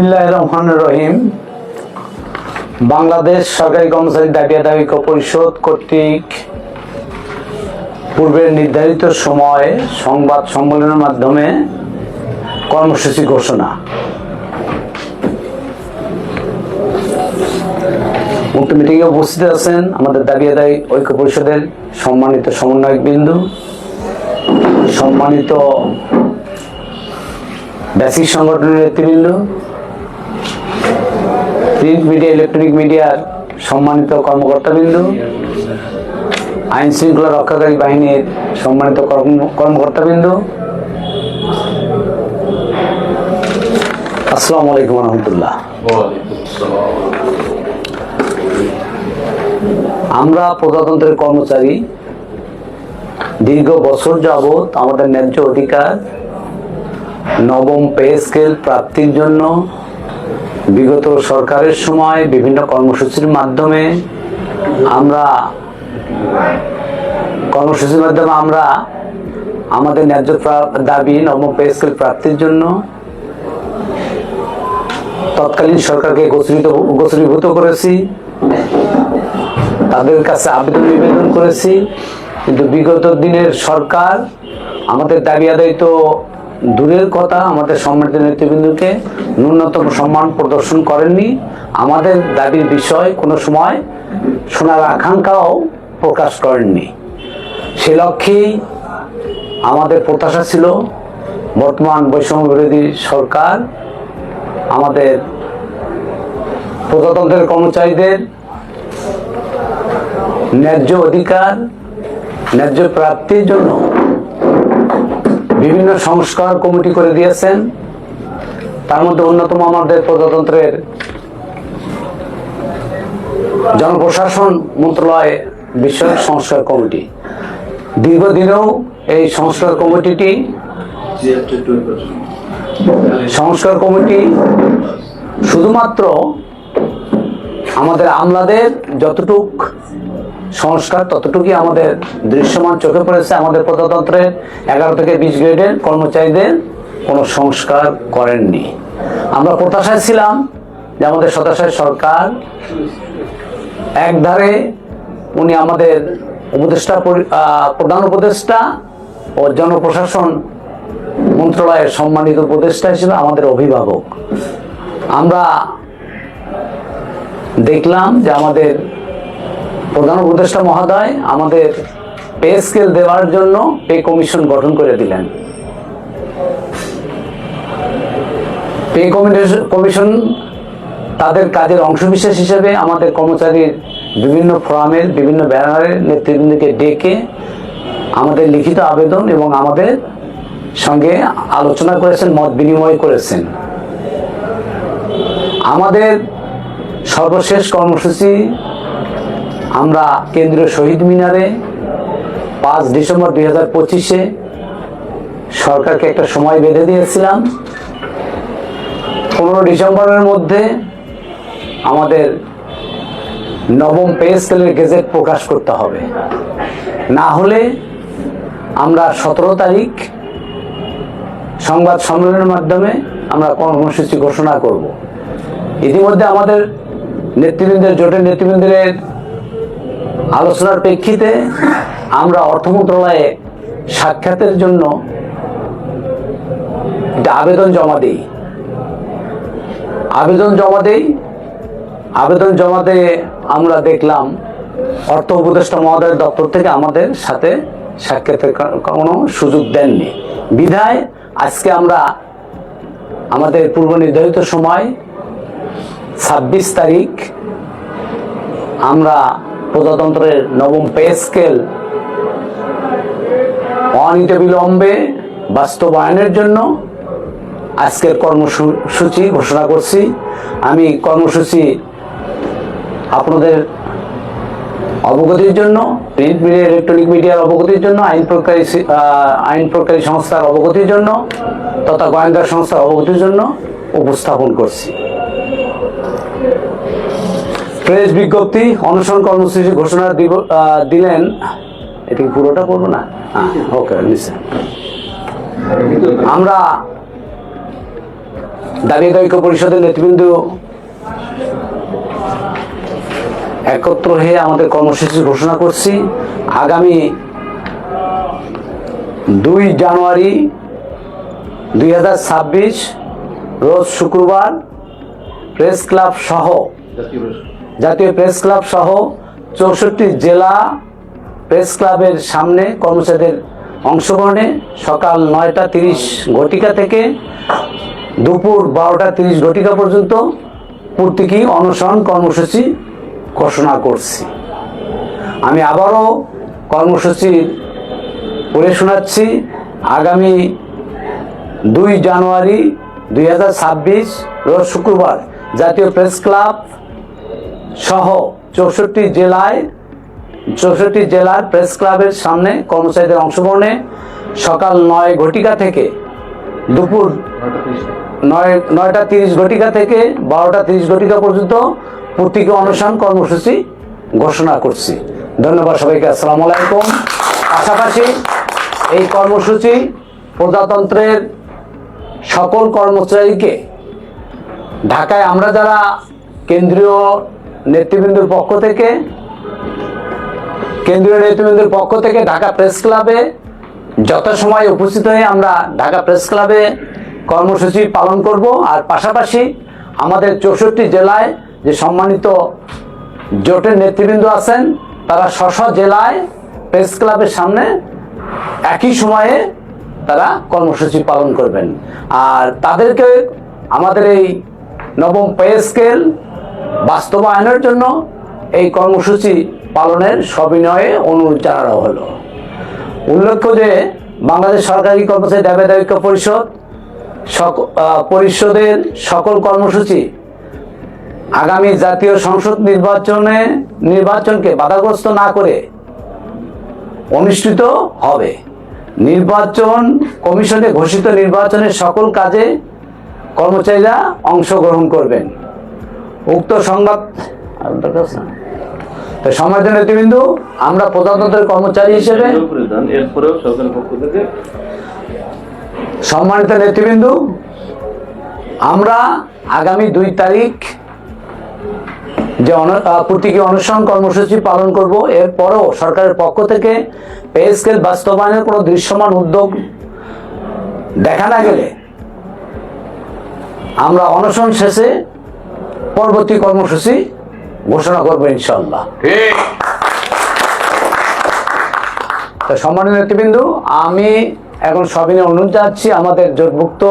বিসমিল্লাহির রহমানির রহিম। বাংলাদেশ সরকারি কর্মচারী দাবি আদায় পরিষদ কর্তৃক পূর্বের নির্ধারিত সময়ে সংবাদ সম্মেলনের মাধ্যমে কর্মসূচি ঘোষণা। উক্ত মিটিংয়ে উপস্থিত আছেন আমাদের দাবি আদায় ঐক্য পরিষদের সম্মানিত সমন্বয়ক বিন্দু, সম্মানিত বেসিক সংগঠনের নেতৃবৃন্দ, প্রিন্ট মিডিয়া, ইলেকট্রনিক মিডিয়ার সম্মানিত কর্মকর্তাবৃন্দ, আইন শৃঙ্খলা রক্ষাকারী বাহিনীর সম্মানিত কর্মকর্তাবৃন্দ, আসসালামু আলাইকুম রহমতুল্লাহ। আমরা প্রজাতন্ত্রের কর্মচারী, দীর্ঘ বছর যাবৎ আমাদের ন্যায্য অধিকার নবম পে স্কেল প্রাপ্তির জন্য বিগত সরকারের সময় বিভিন্ন কর্মসূচির মাধ্যমে আমরা আমাদের ন্যায্য দাবি নবম পে স্কেল প্রাপ্তির জন্য তৎকালীন সরকারকে গোচরীভূত করেছি, তাদের কাছে আবেদন নিবেদন করেছি। কিন্তু বিগত দিনের সরকার আমাদের দাবি আদায় তো দূরের কথা, আমাদের সম্মানিত নেতৃবৃন্দকে ন্যূনতম সম্মান প্রদর্শন করেননি। আমাদের দাবির বিষয় কোনো সময় শোনার আকাঙ্ক্ষাও প্রকাশ করেননি। সে লক্ষ্যেই আমাদের প্রত্যাশা ছিল বর্তমান বৈষম্য বিরোধী সরকার আমাদের প্রজাতন্ত্রের কর্মচারীদের ন্যায্য অধিকার, ন্যায্য প্রাপ্তির জন্য বিভিন্ন সংস্কার কমিটি করে দিয়েছেন। তার মধ্যে অন্যতম আমাদের প্রজাতন্ত্রের জনপ্রশাসন মন্ত্রণালয় বিষয়ক সংস্কার কমিটি। দীর্ঘদিনেও এই সংস্কার কমিটি শুধুমাত্র আমাদের আমলাদের যতটুক সংস্কার ততটুকুই আমাদের দৃশ্যমান চোখে পড়েছে। আমাদের প্রজাতন্ত্রের 11 থেকে 20 গ্রেডের কর্মচারীদের কোনো সংস্কার করেননি। আমরা প্রত্যাশায় ছিলাম যে আমাদের সদাশয় সরকার একধারে উনি আমাদের প্রধান উপদেষ্টা ও জনপ্রশাসন মন্ত্রণালয়ের সম্মানিত উপদেষ্টা হিসেবে আমাদের অভিভাবক। আমরা দেখলাম যে আমাদের প্রধান উপদেষ্টা মহোদয় আমাদের পে স্কেল দেওয়ার জন্য পে কমিশন গঠন করে দিলেন। পে কমিশন তাদের কাজের অংশবিশেষ হিসেবে আমাদের কর্মচারীর বিভিন্ন ফোরামের, বিভিন্ন ব্যানারের নেতৃবৃন্দকে ডেকে আমাদের লিখিত আবেদন এবং আমাদের সঙ্গে আলোচনা করেছেন, মত বিনিময় করেছেন। আমাদের সর্বশেষ কর্মসূচি আমরা কেন্দ্রীয় শহীদ মিনারে 5 ডিসেম্বর 2025-এ সরকারকে একটা সময় বেঁধে দিয়েছিলাম। 15 ডিসেম্বরের মধ্যে আমাদের নবম পে স্কেলের গেজেট প্রকাশ করতে হবে, না হলে আমরা 17 তারিখ সংবাদ সম্মেলনের মাধ্যমে আমরা কর্মসূচি ঘোষণা করব। ইতিমধ্যে আমাদের নেতৃবৃন্দের, জোটের নেতৃবৃন্দের আলোচনার প্রেক্ষিতে আমরা অর্থ মন্ত্রণালয়ে সাক্ষাতের জন্য একটা আবেদন জমা দিয়ে আমরা দেখলাম অর্থ উপদেষ্টা মহোদয়ের দপ্তর থেকে আমাদের সাথে সাক্ষাতের কোনো সুযোগ দেননি। বিধায় আজকে আমরা আমাদের পূর্ব নির্ধারিত সময় 26 তারিখ আমরা প্রজাতন্ত্রের নবম পে স্কেল অনিতবিলম্বে বাস্তবায়নের জন্য আজকের কর্মসূচি ঘোষণা করছি। আমি কর্মসূচি আপনাদের অবগতির জন্য, প্রিন্ট মিডিয়া, ইলেকট্রনিক মিডিয়ার অবগতির জন্য, আইন প্রকারী সংস্থার অবগতির জন্য তথা গোয়েন্দা সংস্থার অবগতির জন্য উপস্থাপন করছি। প্রেস বিজ্ঞপ্তি অনশন কর্মসূচি ঘোষণা দিলেন। এটা কি পুরোটা বলবো না? ওকে, নিশ্চয়। আমরা দাবি আদায় ঐক্য পরিষদের নেতৃবৃন্দ একত্র হয়ে আমাদের কর্মসূচি ঘোষণা করছি। আগামী 2 জানুয়ারি 2026 রোজ শুক্রবার প্রেস ক্লাব সহ জাতীয় প্রেস ক্লাব সহ 64 জেলা প্রেস ক্লাবের সামনে কর্মচারীদের অংশগ্রহণে সকাল 9:30 ঘটিকা থেকে দুপুর 12:30 ঘটিকা পর্যন্ত প্রতীকী অনশন কর্মসূচি ঘোষণা করছি। আমি আবারও কর্মসূচি পড়ে শোনাচ্ছি। আগামী 2 জানুয়ারি 2026 রোজ শুক্রবার জাতীয় প্রেস ক্লাব সহ 64 জেলার প্রেস ক্লাবের সামনে কর্মচারীদের অংশগ্রহণে সকাল 9 ঘটিকা থেকে দুপুর 9:30 ঘটিকা থেকে 12:30 ঘটিকা পর্যন্ত প্রতীকী অনশন কর্মসূচি ঘোষণা করছি। ধন্যবাদ সবাইকে। আসসালামু আলাইকুম। পাশাপাশি এই কর্মসূচি প্রজাতন্ত্রের সকল কর্মচারীকে ঢাকায় আমরা যারা কেন্দ্রীয় নেতৃবৃন্দের পক্ষ থেকে ঢাকা প্রেস ক্লাবে যথাসময়ে উপস্থিত হয়ে আমরা ঢাকা প্রেস ক্লাবে কর্মসূচি পালন করব। আর পাশাপাশি আমাদের 64 জেলায় যে সম্মানিত জোটের নেতৃবৃন্দ আছেন তারা স্ব জেলায় প্রেস ক্লাবের সামনে একই সময়ে তারা কর্মসূচি পালন করবেন। আর তাদেরকে আমাদের এই নবম পে স্কেল বাস্তবায়নের জন্য এই কর্মসূচি পালনের সবিনয়ে অনুরোধ জানানো হলো। উল্লেখ্য যে বাংলাদেশ সরকারি কর্মচারী দাবি আদায় ঐক্য পরিষদের সকল কর্মসূচি আগামী জাতীয় সংসদ নির্বাচনকে বাধাগ্রস্ত না করে অনুষ্ঠিত হবে। নির্বাচন কমিশনে ঘোষিত নির্বাচনের সকল কাজে কর্মচারীরা অংশগ্রহণ করবেন। উক্ত সংবাদ সম্মানিত নেতৃবৃন্দ, আমরা প্রজাতন্ত্রের কর্মচারী হিসেবে সম্মানিত নেতৃবৃন্দ আমরা আগামী 2 তারিখ যে প্রতীকী অনশন কর্মসূচি পালন করব। এরপরও সরকারের পক্ষ থেকে পে স্কেল বাস্তবায়নের কোনো দৃশ্যমান উদ্যোগ দেখা না গেলে আমরা অনশন শেষে পরবর্তী কর্মসূচি ঘোষণা করবো ইনশাআল্লাহ। সম্মানিত নেতৃবৃন্দ, আমি এখন সবিনয় অনুরোধ জানাচ্ছি আমাদের জোটভুক্ত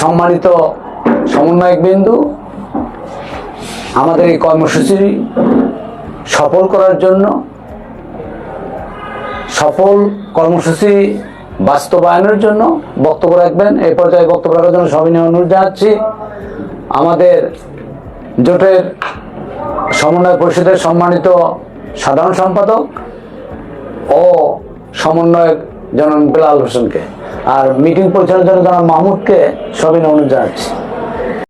সম্মানিত সমন্বয়ক বিন্দু আমাদের এই কর্মসূচি সফল করার জন্য, সফল কর্মসূচি বাস্তবায়নের জন্য বক্তব্য রাখবেন। এই পর্যায়ে বক্তব্য রাখার জন্য সবিনয় অনুরোধ জানাচ্ছি আমাদের জোটের সমন্বয় পরিষদের সম্মানিত সাধারণ সম্পাদক ও সমন্বয়ক জনাব বেলাল হোসেনকে, আর মিটিং পরিচালনার জন্য জনাব মাহমুদকে সবিনয় অনুরোধ জানাচ্ছি।